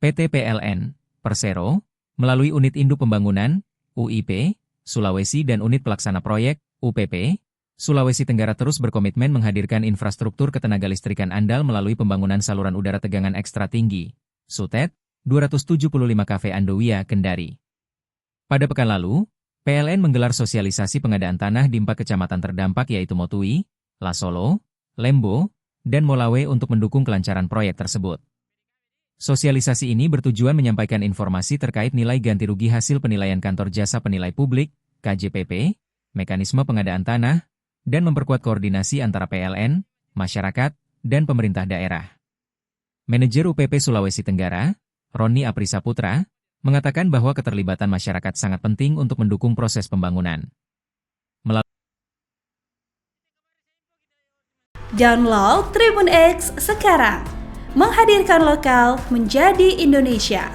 PT PLN, Persero, melalui Unit Induk Pembangunan, UIP, Sulawesi dan Unit Pelaksana Proyek, UPP, Sulawesi Tenggara terus berkomitmen menghadirkan infrastruktur ketenagalistrikan andal melalui pembangunan saluran udara tegangan ekstra tinggi, SUTET, 275 kV Andowia, Kendari. Pada pekan lalu, PLN menggelar sosialisasi pengadaan tanah di 4 kecamatan terdampak yaitu Motui, Lasolo, Lembo, dan Molawe untuk mendukung kelancaran proyek tersebut. Sosialisasi ini bertujuan menyampaikan informasi terkait nilai ganti rugi hasil penilaian Kantor Jasa Penilai Publik, KJPP, mekanisme pengadaan tanah, dan memperkuat koordinasi antara PLN, masyarakat, dan pemerintah daerah. Manajer UPP Sulawesi Tenggara, Roni Aprisaputra, mengatakan bahwa keterlibatan masyarakat sangat penting untuk mendukung proses pembangunan. Download Tribun X sekarang, menghadirkan lokal menjadi Indonesia.